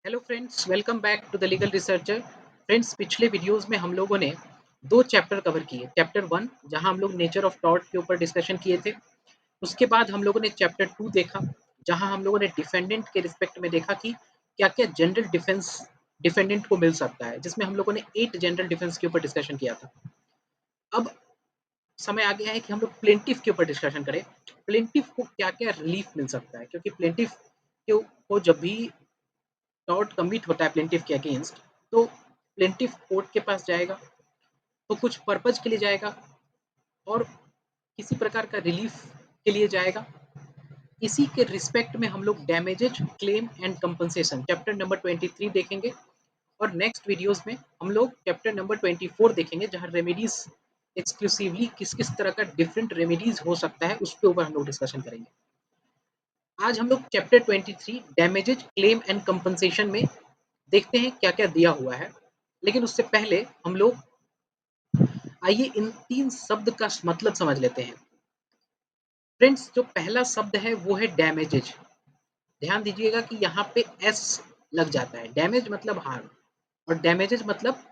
Hello friends, welcome back to the legal researcher. Friends, पिछले videos में हम लोगों ने दो चैप्टर कवर किए। चैप्टर वन जहां हम लोग नेचर ऑफ टॉर्ट के ऊपर डिस्कशन किए थे। उसके बाद हम लोगों ने चैप्टर टू देखा जहां हम लोगों ने डिफेंडेंट के रिस्पेक्ट में देखा कि क्या क्या जनरल डिफेंस डिफेंडेंट को मिल सकता है, जिसमें हम लोगों ने 8 जनरल डिफेंस के ऊपर डिस्कशन किया था। अब समय आ गया है कि हम लोग प्लेंटिफ के ऊपर डिस्कशन करें। प्लेंटिफ को क्या क्या रिलीफ मिल सकता है, क्योंकि प्लेंटिफ को जब भी टॉर्ट कमिट होता है प्लेंटिफ के अगेंस्ट, तो प्लेंटिफ कोर्ट के पास जाएगा, तो कुछ पर्पज के लिए जाएगा और किसी प्रकार का रिलीफ के लिए जाएगा। इसी के रिस्पेक्ट में हम लोग damages, claim and compensation chapter number 23 देखेंगे, और नेक्स्ट वीडियोस में हम लोग चैप्टर नंबर 24 देखेंगे, जहां रेमेडीज एक्सक्लूसिवली किस किस तरह का डिफरेंट रेमेडीज हो सकता है उसके ऊपर हम लोग डिस्कशन करेंगे। आज हम लोग chapter 23 damages, claim and compensation में देखते हैं क्या क्या दिया हुआ है। लेकिन उससे पहले हम लोग आइए इन तीन शब्द का मतलब समझ लेते हैं। फ्रेंड्स, जो पहला शब्द है वो है डैमेजेज। ध्यान दीजिएगा कि यहाँ पे एस लग जाता है। डैमेज मतलब हार्म, और डैमेजेज मतलब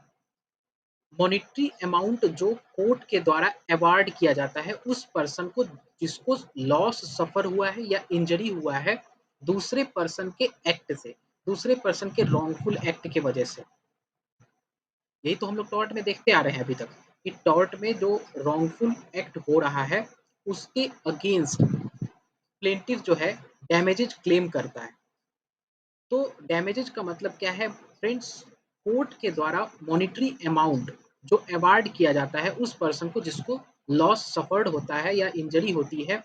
मॉनिटरी अमाउंट जो कोर्ट के द्वारा अवार्ड किया जाता है उस पर्सन को जिसको लॉस सफर हुआ है या इंजरी हुआ है दूसरे पर्सन के एक्ट से, दूसरे पर्सन के रॉन्गफुल एक्ट के वजह से। यही तो हम लोग टॉर्ट में देखते आ रहे हैं अभी तक, कि टॉर्ट में जो रॉन्गफुल एक्ट हो रहा है उसके अगेंस्ट प्लेंटिफ जो है डैमेजेज क्लेम करता है। तो डैमेजेज का मतलब क्या है फ्रेंड्स? कोर्ट के द्वारा मॉनिटरी अमाउंट जो अवार्ड किया जाता है उस पर्सन को जिसको लॉस सफर्ड होता है या इंजरी होती है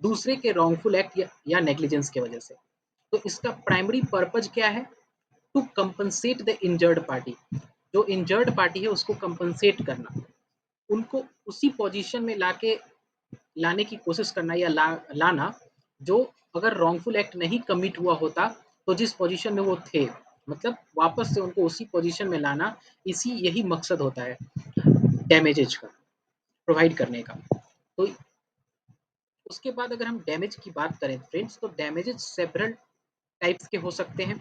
दूसरे के रॉन्गफुल एक्ट या नेग्लिजेंस के वजह से। तो इसका प्राइमरी पर्पज क्या है? To compensate the injured party. जो इंजर्ड पार्टी है उसको कंपनसेट करना, उनको उसी पोजीशन में लाने की कोशिश करना या लाना जो अगर रॉन्गफुल एक्ट नहीं कमिट हुआ होता तो जिस पोजीशन में वो थे, मतलब वापस से उनको उसी पोजीशन में लाना। इसी यही मकसद होता है डैमेजेज का, प्रोवाइड करने का। तो उसके बाद अगर हम डैमेज की बात करें फ्रेंड्स, तो डैमेजेज सेवरल टाइप्स के हो सकते हैं।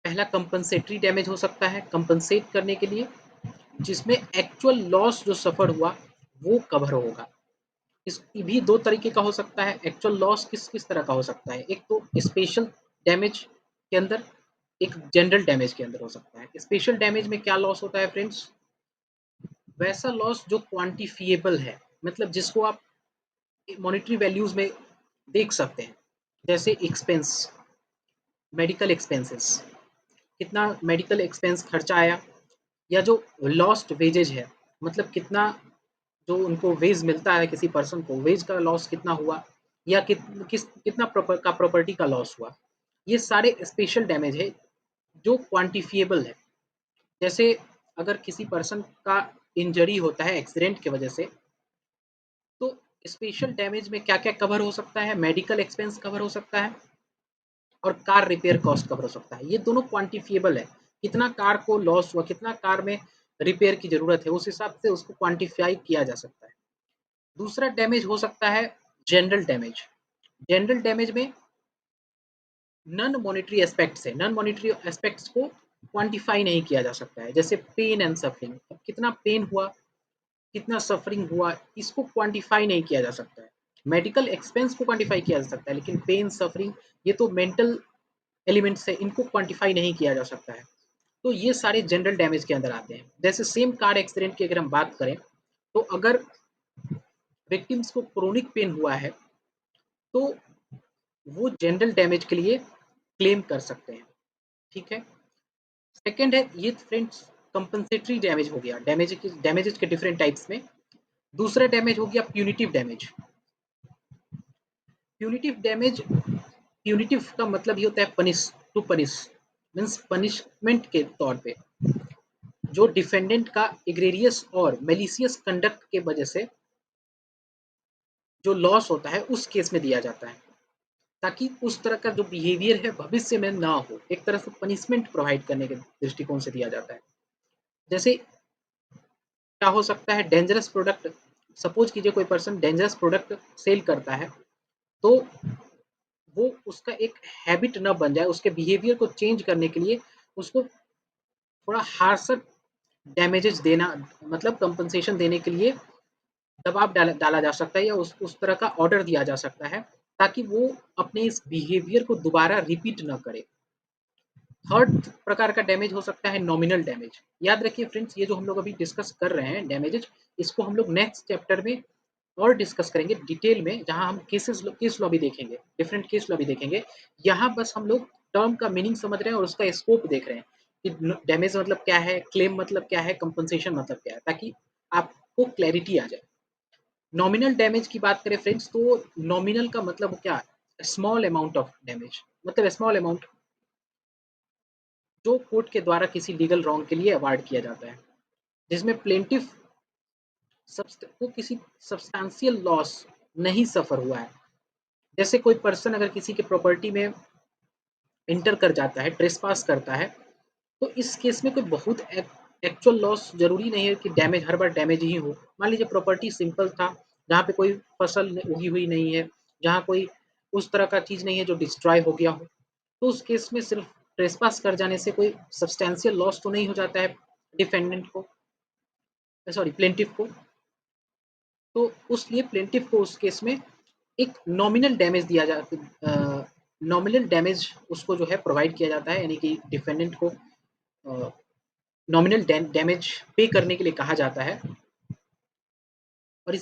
पहला कंपनसेटरी डैमेज हो सकता है, कंपनसेट करने के लिए, जिसमें एक्चुअल लॉस जो सफर हुआ वो कवर होगा। इस भी दो तरीके का हो सकता है। एक्चुअल लॉस किस किस तरह का हो सकता है? एक तो स्पेशल डैमेज के अंदर, एक जनरल डैमेज के अंदर हो सकता है। स्पेशल डैमेज में क्या लॉस होता है फ्रेंड्स? वैसा लॉस जो क्वांटिफिएबल है, मतलब जिसको आप मॉनेटरी वैल्यूज में देख सकते हैं, जैसे एक्सपेंस, मेडिकल एक्सपेंसेस, कितना मेडिकल एक्सपेंस खर्चा आया, या जो लॉस्ट वेजेज है, मतलब कितना जो उनको वेज मिलता है किसी पर्सन को, वेज का लॉस कितना हुआ, या कितना प्रॉपर्टी का लॉस हुआ। ये सारे स्पेशल डैमेज है जो क्वांटिफिएबल है। जैसे अगर किसी पर्सन का इंजरी होता है एक्सीडेंट की वजह से, तो स्पेशल डैमेज में क्या क्या कवर हो सकता है? मेडिकल एक्सपेंस कवर हो सकता है और कार रिपेयर कॉस्ट कवर हो सकता है। ये दोनों क्वांटिफिएबल है। कितना कार को लॉस हुआ, कितना कार में रिपेयर की जरूरत है, उस हिसाब से उसको क्वांटिफाई किया जा सकता है। दूसरा डैमेज हो सकता है जनरल डैमेज। जनरल डैमेज में नॉन मॉनेटरी एस्पेक्ट से, नॉन मॉनेटरी एस्पेक्ट्स को क्वांटिफाई नहीं किया जा सकता है। जैसे पेन एंड सफरिंग, कितना पेन हुआ, कितना सफरिंग हुआ, इसको क्वांटिफाई नहीं किया जा सकता है। मेडिकल एक्सपेंस को क्वांटिफाई किया जा सकता है, लेकिन पेन, सफरिंग, ये तो मेंटल एलिमेंट्स है, इनको क्वांटिफाई नहीं किया जा सकता है। तो ये सारे जनरल डैमेज के अंदर आते हैं। जैसे सेम कार एक्सीडेंट की अगर हम बात करें, तो अगर विक्टिम्स को क्रोनिक पेन हुआ है तो वो जनरल डैमेज के लिए क्लेम कर सकते हैं। ठीक है। सेकंड है ये फ्रेंड्स, कंपनसेटरी डैमेज हो गया। डैमेजेस के डिफरेंट टाइप्स में दूसरा डैमेज हो गया punitive damage. Punitive damage, punitive का मतलब ये होता है punish, to punish, means punishment के तौर पे, जो डिफेंडेंट का एग्रेरियस और मेलिशियस कंडक्ट के वजह से जो लॉस होता है उस केस में दिया जाता है, ताकि उस तरह का जो बिहेवियर है भविष्य में ना हो। एक तरह से पनिशमेंट प्रोवाइड करने के दृष्टिकोण से दिया जाता है। जैसे क्या हो सकता है? डेंजरस प्रोडक्ट, सपोज कीजिए कोई पर्सन डेंजरस प्रोडक्ट सेल करता है, तो वो उसका एक हैबिट न बन जाए, उसके बिहेवियर को चेंज करने के लिए उसको थोड़ा हार्शर डैमेजेस देना, मतलब कंपनसेशन देने के लिए दबाव डाला जा सकता है, या उस तरह का ऑर्डर दिया जा सकता है ताकि वो अपने इस बिहेवियर को दोबारा रिपीट न करे। थर्ड प्रकार का डैमेज हो सकता है नॉमिनल डैमेज। याद रखिए फ्रेंड्स, ये जो हम लोग अभी डिस्कस कर रहे हैं डैमेजेज, इसको हम लोग नेक्स्ट चैप्टर में और डिस्कस करेंगे डिटेल में, जहां हम केस लॉ भी देखेंगे, डिफरेंट केस लॉ भी देखेंगे। यहाँ बस हम लोग टर्म का मीनिंग समझ रहे हैं और उसका स्कोप देख रहे हैं कि डैमेज मतलब क्या है, क्लेम मतलब क्या है, कंपनसेशन मतलब क्या है, ताकि आपको क्लैरिटी आ जाए। नॉमिनल डैमेज की बात करें फ्रेंड्स, तो नॉमिनल का मतलब क्या है, स्मॉल अमाउंट ऑफ डैमेज, मतलब स्मॉल अमाउंट जो कोर्ट के द्वारा किसी लीगल रॉन्ग के लिए अवार्ड किया जाता है, जिसमें प्लेंटिफ को किसी सब्सटेंशियल लॉस नहीं सफर हुआ है। जैसे कोई पर्सन अगर किसी के प्रॉपर्टी में इंटर कर जाता है, ट्रेसपास करता है, तो इस केस में कोई बहुत एक्चुअल लॉस जरूरी नहीं है कि डैमेज हर बार डैमेज ही हो। मान लीजिए प्रॉपर्टी सिंपल था, जहाँ पे कोई फसल उगी हुई नहीं है, जहाँ कोई उस तरह का चीज नहीं है जो डिस्ट्रॉय हो गया हो, तो उस केस में सिर्फ ट्रेसपास कर जाने से कोई सब्सटेंशियल लॉस तो नहीं हो जाता है डिफेंडेंट को, सॉरी प्लेंटिफ को। तो उस लिए प्लेंटिफ को उस केस में एक नॉमिनल डैमेज दिया जाता, नॉमिनल डैमेज उसको जो है प्रोवाइड किया जाता है, यानी कि डिफेंडेंट को नॉमिनल डैमेज पे करने के लिए कहा जाता है। और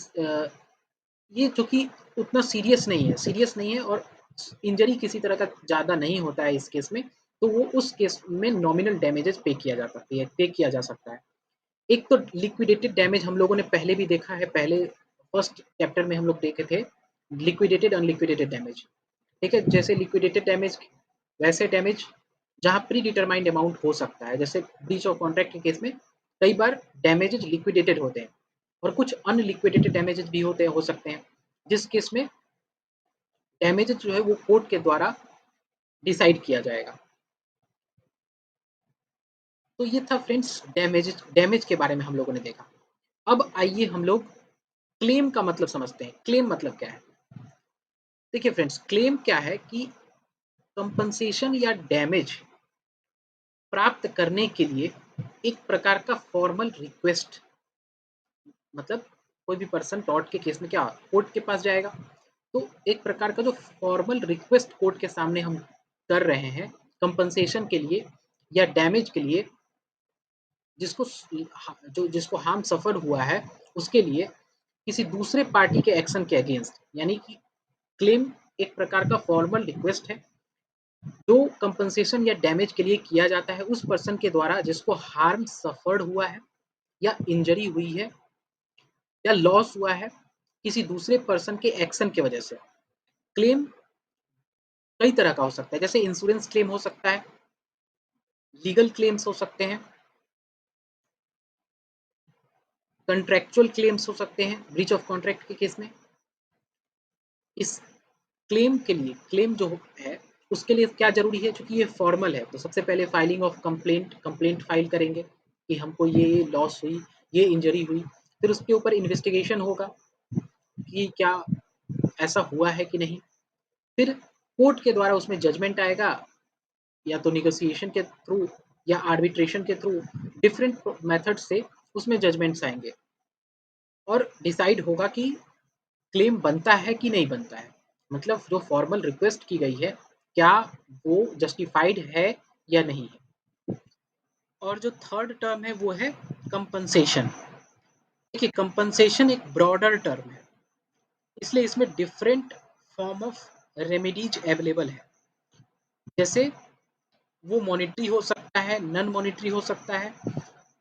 ये जो कि उतना सीरियस नहीं है और इंजरी किसी तरह का ज़्यादा नहीं होता है इस केस में, तो वो उस केस में नॉमिनल डैमेजेस पे किया जा सकता है। एक तो लिक्विडेटेड डैमेज हम लोगों ने पहले भी देखा है, पहले फर्स्ट चैप्टर में हम लोग देखे थे लिक्विडेटेड अनलिक्विडेटेड डैमेज। ठीक है, जैसे लिक्विडेटेड डैमेज वैसे डैमेज जहाँ प्री डिटरमाइंड अमाउंट हो सकता है, जैसे ब्रीच ऑफ कॉन्ट्रैक्ट के केस में कई बार डैमेजेज लिक्विडेटेड होते हैं और कुछ अनलिक्विडेटेड डैमेजेस भी होते हो सकते हैं, जिस केस में डैमेजेस जो है वो कोर्ट के द्वारा डिसाइड किया जाएगा। तो ये था फ्रेंड्स डैमेज के बारे में हम लोगों ने देखा। अब आइए हम लोग क्लेम का मतलब समझते हैं। क्लेम मतलब क्या है? देखिए फ्रेंड्स, क्लेम क्या है कि कंपनसेशन या डैमेज प्राप्त करने के लिए एक प्रकार का फॉर्मल रिक्वेस्ट, मतलब कोई भी पर्सन टॉर्ट के केस में क्या कोर्ट के पास जाएगा, तो एक प्रकार का जो फॉर्मल रिक्वेस्ट कोर्ट के सामने हम कर रहे हैं कंपनसेशन के लिए या डैमेज के लिए, जिसको जिसको हार्म सफर हुआ है उसके लिए किसी दूसरे पार्टी के एक्शन के अगेंस्ट, यानी कि क्लेम एक प्रकार का फॉर्मल रिक्वेस्ट है जो कंपनसेशन या डैमेज के लिए किया जाता है उस पर्सन के द्वारा जिसको हार्म सफर्ड हुआ है या इंजरी हुई है या लॉस हुआ है किसी दूसरे पर्सन के एक्शन की वजह से। क्लेम कई तरह का हो सकता है, जैसे इंश्योरेंस क्लेम हो सकता है, लीगल क्लेम्स हो सकते हैं, कंट्रैक्चुअल क्लेम्स हो सकते हैं ब्रीच ऑफ कॉन्ट्रैक्ट के केस में। इस क्लेम के लिए, क्लेम जो है उसके लिए क्या जरूरी है, क्योंकि ये फॉर्मल है, तो सबसे पहले फाइलिंग ऑफ कंप्लेंट फाइल करेंगे कि हमको ये लॉस हुई, ये इंजरी हुई, फिर उसके ऊपर इन्वेस्टिगेशन होगा कि क्या ऐसा हुआ है कि नहीं, फिर कोर्ट के द्वारा उसमें जजमेंट आएगा, या तो निगोसिएशन के थ्रू या आर्बिट्रेशन के थ्रू, डिफरेंट मेथड से उसमें जजमेंट्स आएंगे और डिसाइड होगा कि क्लेम बनता है कि नहीं बनता है, मतलब जो फॉर्मल रिक्वेस्ट की गई है क्या वो जस्टिफाइड है या नहीं है। और जो थर्ड टर्म है वो है कंपनसेशन। देखिए कंपनसेशन एक ब्रॉडर टर्म है, इसलिए इसमें different form of remedies available है। जैसे वो मॉनिटरी हो सकता है, नॉन मॉनिटरी हो सकता है,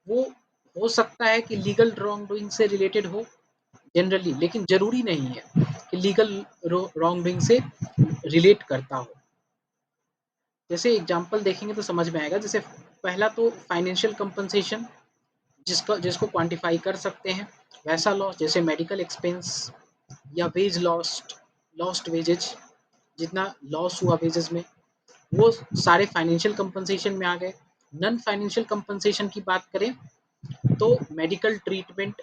वो हो सकता है कि लीगल रॉन्ग डूइंग से रिलेटेड हो जनरली, लेकिन जरूरी नहीं है कि लीगल रॉन्ग डूइंग से रिलेट करता हो। जैसे एग्जांपल देखेंगे तो समझ में आएगा। जैसे पहला तो फाइनेंशियल कंपनसेशन, जिसको क्वांटिफाई कर सकते हैं, वैसा लॉस जैसे मेडिकल एक्सपेंस या वेज लॉस्ट वेजेज, जितना लॉस हुआ वेजेस में, वो सारे फाइनेंशियल कंपनसेशन में आ गए। नॉन फाइनेंशियल कंपनसेशन की बात करें तो medical treatment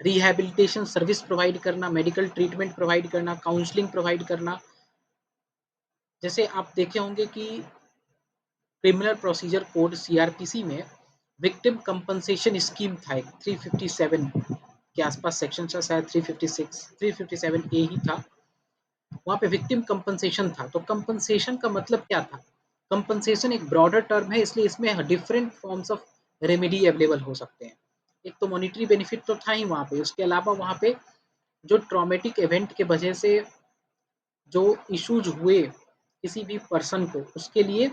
rehabilitation service provide करना, मेडिकल ट्रीटमेंट प्रोवाइड करना, काउंसलिंग प्रोवाइड करना। जैसे आप देखे होंगे कि क्रिमिनल प्रोसीजर कोड सीआरपीसी में विक्टिम कंपनसेशन स्कीम था एक 357 के आसपास सेक्शन था, शायद 356 357 ए ही था। वहाँ पे विक्टिम कंपनसेशन था। तो कंपनसेशन का मतलब क्या था? कंपनसेशन एक ब्रॉडर टर्म है, इसलिए इसमें different forms of remedy available हो सकते हैं। एक तो मॉनिटरी बेनिफिट तो था ही वहाँ पे, उसके अलावा वहाँ पे जो ट्रॉमेटिक इवेंट के वजह से जो इश्यूज हुए किसी भी पर्सन को, उसके लिए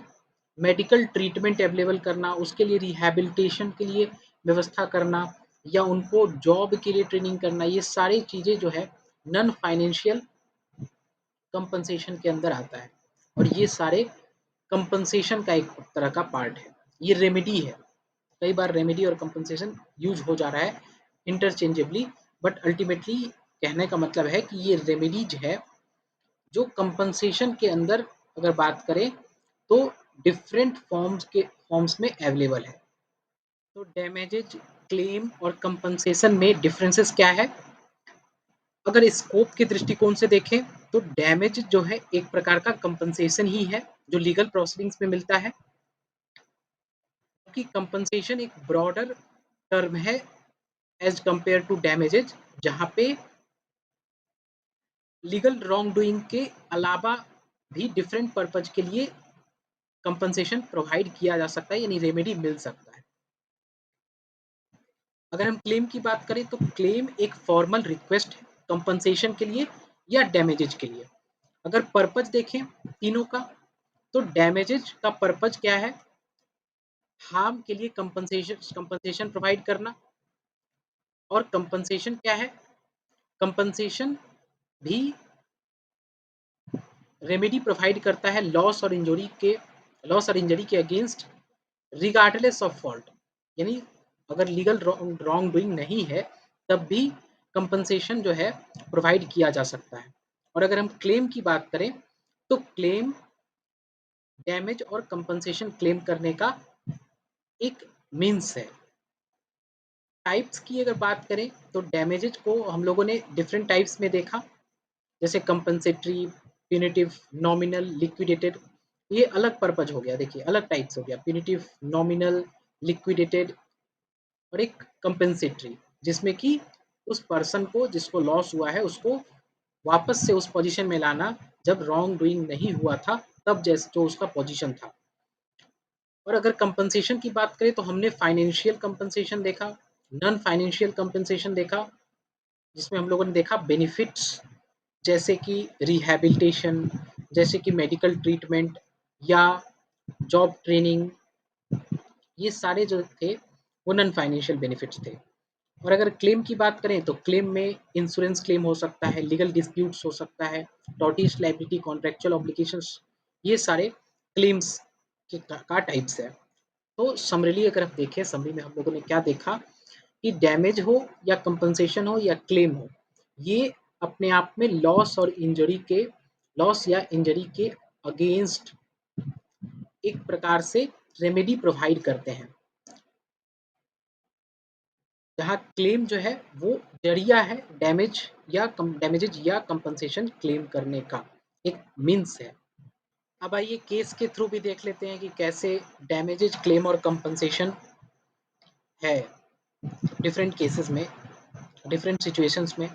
मेडिकल ट्रीटमेंट अवेलेबल करना, उसके लिए रिहैबिलिटेशन के लिए व्यवस्था करना, या उनको जॉब के लिए ट्रेनिंग करना, ये सारी चीज़ें जो है नॉन फाइनेंशियल कंपनसेशन के अंदर आता है। और ये सारे कंपनसेशन का एक तरह का पार्ट है। ये रेमेडी है। कई बार रेमेडी और कंपनसेशन यूज हो जा रहा है इंटरचेंजेबली, बट अल्टीमेटली कहने का मतलब है कि ये रेमेडीज है जो कंपनसेशन के अंदर अगर बात करें तो डिफरेंट फॉर्म्स में अवेलेबल है। तो डैमेजेज, क्लेम और कंपनसेशन में डिफरेंसेस क्या है? अगर स्कोप के दृष्टिकोण से देखें तो डैमेज जो है एक प्रकार का कंपनसेशन ही है जो लीगल प्रोसीडिंग्स में मिलता है, क्योंकि कंपनसेशन एक ब्रॉडर टर्म है एज कंपेयर टू डैमेजेज, जहां पे लीगल रॉन्ग डूइंग के अलावा भी डिफरेंट पर्पज के लिए कंपनसेशन प्रोवाइड किया जा सकता है, यानी रेमेडी मिल सकता है। अगर हम क्लेम की बात करें तो क्लेम एक फॉर्मल रिक्वेस्ट है कंपनसेशन के लिए या डैमेजेज के लिए। अगर पर्पज देखें तीनों का, तो डैमेजेज का पर्पज क्या है? हार्म के लिए कंपनसेशन प्रोवाइड करना। और कंपनसेशन क्या है? कंपनसेशन भी रेमेडी प्रोवाइड करता है लॉस और इंजरी के अगेंस्ट रिगार्डलेस ऑफ फॉल्ट, यानी अगर लीगल रॉन्ग डूइंग नहीं है तब भी कंपनसेशन जो है प्रोवाइड किया जा सकता है। और अगर हम क्लेम की बात करें तो क्लेम डैमेज और कंपनसेशन क्लेम करने का एक मीन्स है। टाइप्स की अगर बात करें तो डैमेजेज को हम लोगों ने डिफरेंट टाइप्स में देखा, जैसे कंपनसेटरी, प्यूनिटिव, नॉमिनल, लिक्विडेटेड। ये अलग पर्पज हो गया, देखिए अलग टाइप्स हो गया, प्यूनिटिव, नॉमिनल, लिक्विडेटेड और एक कंपेंसेटरी, जिसमें कि उस पर्सन को जिसको लॉस हुआ है उसको वापस से उस पोजीशन में लाना जब रॉन्ग डूइंग नहीं हुआ था, तब जैसे जो उसका पोजीशन था। और अगर कंपनसेशन की बात करें तो हमने फाइनेंशियल कंपनसेशन देखा, नॉन फाइनेंशियल कंपनसेशन देखा, जिसमें हम लोगों ने देखा बेनिफिट्स जैसे कि रिहैबिलिटेशन, जैसे कि मेडिकल ट्रीटमेंट या जॉब ट्रेनिंग, ये सारे जो थे वो नॉन फाइनेंशियल बेनिफिट्स थे। और अगर क्लेम की बात करें तो क्लेम में इंश्योरेंस क्लेम हो सकता है, लीगल डिस्प्यूट्स हो सकता है, टॉर्टिश लायबिलिटी, कॉन्ट्रेक्चुअल ऑब्लिगेशंस, ये सारे क्लेम्स का टाइप्स है। तो समरली अगर आप देखें, समरी में हम लोगों ने क्या देखा कि डैमेज हो या कंपनसेशन हो या क्लेम हो, ये अपने आप में लॉस या इंजरी के अगेंस्ट एक प्रकार से रेमेडी प्रोवाइड करते हैं, जहाँ क्लेम जो है वो जरिया है डैमेजेज या कंपनसेशन क्लेम करने का एक मीन्स है। अब आइए केस के थ्रू भी देख लेते हैं कि कैसे डैमेजेज, क्लेम और कंपनसेशन है डिफरेंट केसेस में, डिफरेंट सिचुएशंस में।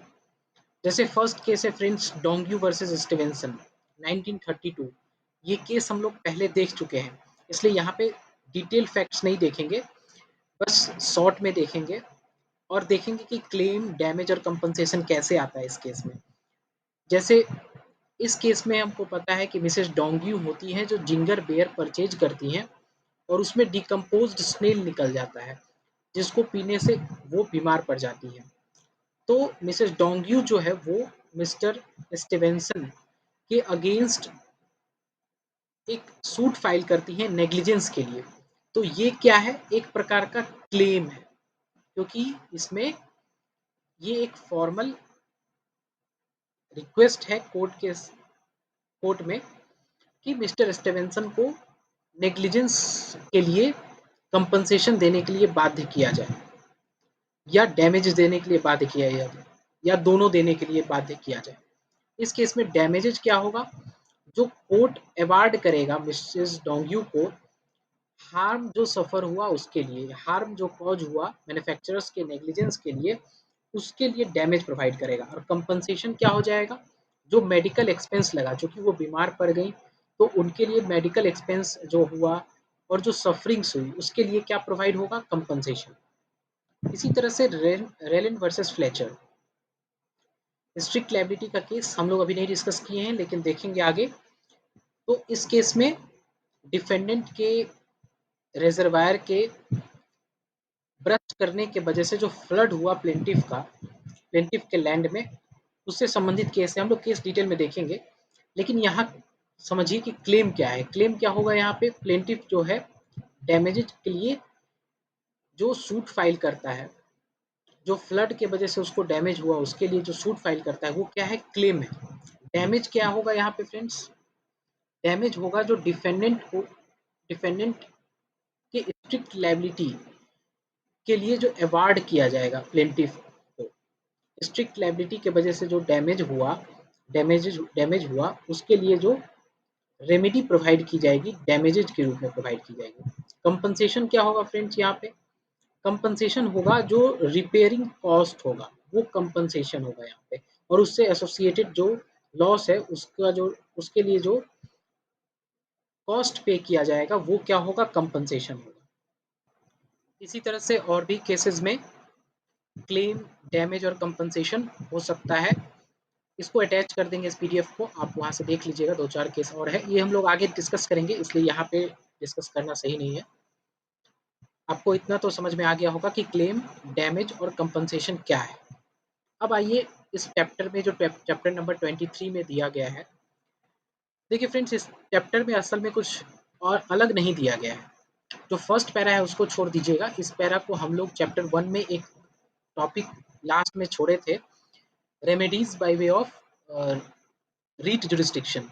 जैसे फर्स्ट केस है फ्रेंड्स, डोंग्यू वर्सेस स्टीवेंसन 1932। ये केस हम लोग पहले देख चुके हैं, इसलिए यहाँ पे डिटेल फैक्ट्स नहीं देखेंगे, बस शॉर्ट में देखेंगे और देखेंगे कि क्लेम, डैमेज और कंपनसेशन कैसे आता है इस केस में। जैसे इस केस में हमको पता है कि मिसेस डोंग्यू होती हैं जो जिंगर बेयर परचेज करती हैं और उसमें डिकम्पोज्ड स्नेल निकल जाता है, जिसको पीने से वो बीमार पड़ जाती हैं। तो मिसेस डोंग्यू जो है वो मिस्टर स्टीवेंसन के अगेंस्ट एक सूट फाइल करती हैं नेग्लिजेंस के लिए। तो ये क्या है? एक प्रकार का क्लेम है, क्योंकि इसमें ये एक फॉर्मल रिक्वेस्ट है कोर्ट में कि मिस्टर स्टीवेंसन को नेग्लिजेंस के लिए कंपनसेशन देने के लिए बाध्य किया जाए। या डैमेजेस देने के लिए बाध्य किया जाए या दोनों देने के लिए बाध्य किया जाए। इस केस में डैमेजेस क्या होगा, जो कोर्ट अवार्ड करेगा मिसेस डोंग्यू को हार्म जो सफ़र हुआ उसके लिए, हार्म जो कॉज हुआ मैन्युफैक्चरर्स के नेग्लिजेंस के लिए, उसके लिए डैमेज प्रोवाइड करेगा। और कंपनसेशन क्या हो जाएगा, जो मेडिकल एक्सपेंस लगा, चूँकि वो बीमार पड़ गई तो उनके लिए मेडिकल एक्सपेंस जो हुआ और जो सफरिंग्स हुई उसके लिए क्या प्रोवाइड होगा, कंपनसेशन। इसी तरह से Rylan versus Fletcher, strict liability का केस हम लोग अभी नहीं डिस्कस किए हैं लेकिन देखेंगे आगे। तो इस केस में डिफेंडेंट के रिजर्वायर के ब्रस्ट करने के वजह से जो फ्लड हुआ प्लेंटिफ के लैंड में, उससे संबंधित केस है। हम लोग केस डिटेल में देखेंगे, लेकिन यहाँ समझिए कि क्लेम क्या है। क्लेम क्या होगा यहाँ पे, प्लेंटिफ जो है डैमेजेज के लिए जो सूट फाइल करता है, जो फ्लड के वजह से उसको डैमेज हुआ उसके लिए जो सूट फाइल करता है वो क्या है, क्लेम है। डैमेज क्या होगा यहाँ पे फ्रेंड्स, डैमेज होगा जो डिफेंडेंट के स्ट्रिक्ट लायबिलिटी के लिए जो अवार्ड किया जाएगा प्लेंटिफ को। स्ट्रिक्ट लायबिलिटी के वजह से जो डैमेज हुआ उसके लिए जो रेमेडी प्रोवाइड की जाएगी, डैमेजेज के रूप में प्रोवाइड की जाएगी। कंपनसेशन क्या होगा फ्रेंड्स, यहाँ पे कंपनसेशन होगा जो रिपेयरिंग कॉस्ट होगा वो कंपनसेशन होगा यहाँ पे, और उससे एसोसिएटेड जो लॉस है उसका जो उसके लिए जो कॉस्ट पे किया जाएगा वो क्या होगा, कंपनसेशन होगा। इसी तरह से और भी केसेस में क्लेम, डैमेज और कंपनसेशन हो सकता है। इसको अटैच कर देंगे इस पीडीएफ को, आप वहाँ से देख लीजिएगा। 2-4 केस और है, ये हम लोग आगे डिस्कस करेंगे इसलिए यहाँ पे डिस्कस करना सही नहीं है। आपको इतना तो समझ में आ गया होगा कि क्लेम, डैमेज और कंपनसेशन क्या है। अब आइए इस चैप्टर में जो चैप्टर नंबर 23 में दिया गया है, देखिए फ्रेंड्स इस चैप्टर में असल में कुछ और अलग नहीं दिया गया है। जो फर्स्ट पैरा है उसको छोड़ दीजिएगा, इस पैरा को हम लोग चैप्टर 1 में एक टॉपिक लास्ट में छोड़े थे, remedies by way of writ jurisdiction,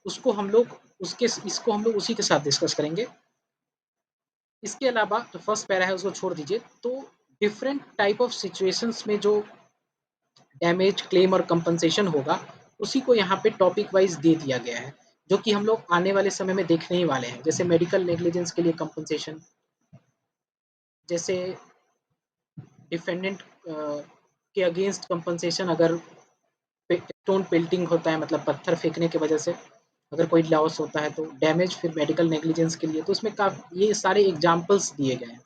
उसको हम लोग इसको हम लोग उसी के साथ डिस्कस करेंगे। इसके अलावा जो फर्स्ट पैरा है उसको छोड़ दीजिए। तो डिफरेंट टाइप ऑफ सिचुएशंस में जो डैमेज, क्लेम और कंपनसेशन होगा उसी को यहाँ पे टॉपिक वाइज दे दिया गया है, जो कि हम लोग आने वाले समय में देखने ही वाले हैं। जैसे मेडिकल नेग्लिजेंस के लिए कंपनसेशन, जैसे डिफेंडेंट के अगेंस्ट कंपनसेशन अगर स्टोन पेल्टिंग होता है, मतलब पत्थर फेंकने की वजह से अगर कोई लॉस होता है, तो डैमेज फिर मेडिकल नेग्लिजेंस के लिए, तो उसमें काफ़ी ये सारे एग्जाम्पल्स दिए गए हैं।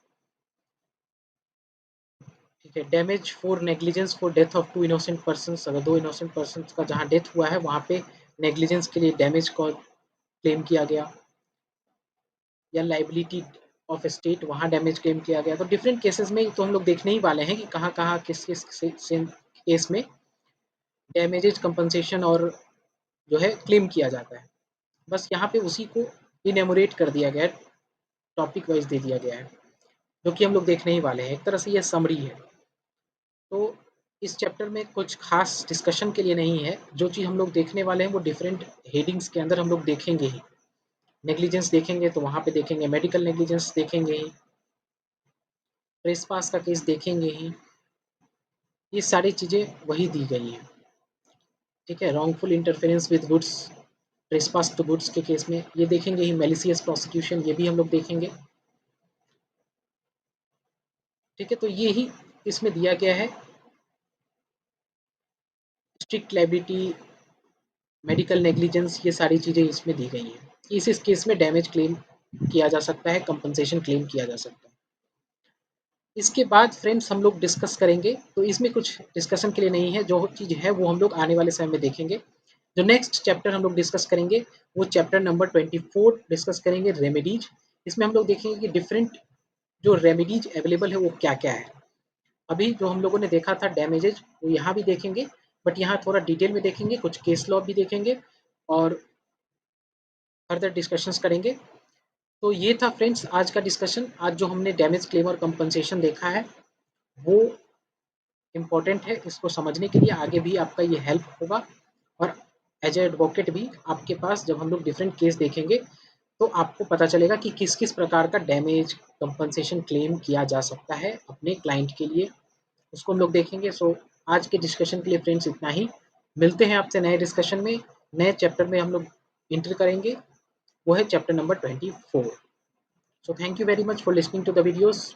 ठीक है, damage for negligence for death of 2 innocent persons, अगर 2 इनोसेंट पर्सन्स का जहाँ डेथ हुआ है वहाँ पे नेग्लिजेंस के लिए डैमेज को क्लेम किया गया, या लाइबिलिटी ऑफ स्टेट वहाँ डैमेज क्लेम किया गया। तो डिफरेंट केसेस में तो हम लोग देखने ही वाले हैं कि कहाँ किस केस में डैमेजेज, कंपनसेशन और जो है क्लेम किया जाता है। बस यहाँ पे उसी को इनैमोरेट कर दिया गया है, टॉपिक वाइज दे दिया गया है, जो कि हम लोग देखने ही वाले हैं। एक तरह से ये समरी है। तो इस चैप्टर में कुछ खास डिस्कशन के लिए नहीं है, जो चीज़ हम लोग देखने वाले हैं वो डिफरेंट हेडिंग्स के अंदर हम लोग देखेंगे ही। नेग्लिजेंस देखेंगे तो वहाँ पे देखेंगे, मेडिकल नेग्लिजेंस देखेंगे ही, ट्रेसपास का केस देखेंगे ही, ये सारी चीज़ें वही दी गई हैं। ठीक है, wrongful interference with goods, trespass to goods के केस में ये देखेंगे ही, मैलिशियस प्रोसिक्यूशन ये भी हम लोग देखेंगे। ठीक है, तो ये ही इसमें दिया गया है। स्ट्रिक्ट लायबिलिटी, मेडिकल नेग्लिजेंस, ये सारी चीज़ें इसमें दी गई हैं। इस केस में डैमेज क्लेम किया जा सकता है, कंपनसेशन क्लेम किया जा सकता है। इसके बाद फ्रेंड्स हम लोग डिस्कस करेंगे, तो इसमें कुछ डिस्कशन के लिए नहीं है, जो चीज़ है वो हम लोग आने वाले समय में देखेंगे। जो नेक्स्ट चैप्टर हम लोग डिस्कस करेंगे वो चैप्टर नंबर 24 डिस्कस करेंगे, रेमेडीज। इसमें हम लोग देखेंगे कि डिफरेंट जो रेमेडीज अवेलेबल है वो क्या-क्या है। अभी जो हम लोगों ने देखा था डैमेजेज, वो यहाँ भी देखेंगे, बट यहाँ थोड़ा डिटेल में देखेंगे, कुछ केस लॉ भी देखेंगे और फर्दर डिस्कशंस करेंगे। तो ये था फ्रेंड्स आज का डिस्कशन। आज जो हमने डैमेज क्लेम और कंपनसेशन देखा है वो इम्पोर्टेंट है, इसको समझने के लिए आगे भी आपका ये हेल्प होगा। और एज ए एडवोकेट भी आपके पास जब हम लोग डिफरेंट केस देखेंगे तो आपको पता चलेगा कि किस किस प्रकार का डैमेज, कंपनसेशन क्लेम किया जा सकता है अपने क्लाइंट के लिए, उसको हम लोग देखेंगे। सो आज के डिस्कशन के लिए फ्रेंड्स इतना ही। मिलते हैं आपसे नए डिस्कशन में, नए चैप्टर में हम लोग एंटर करेंगे, वो है chapter number 24। So thank you very much for listening to the videos.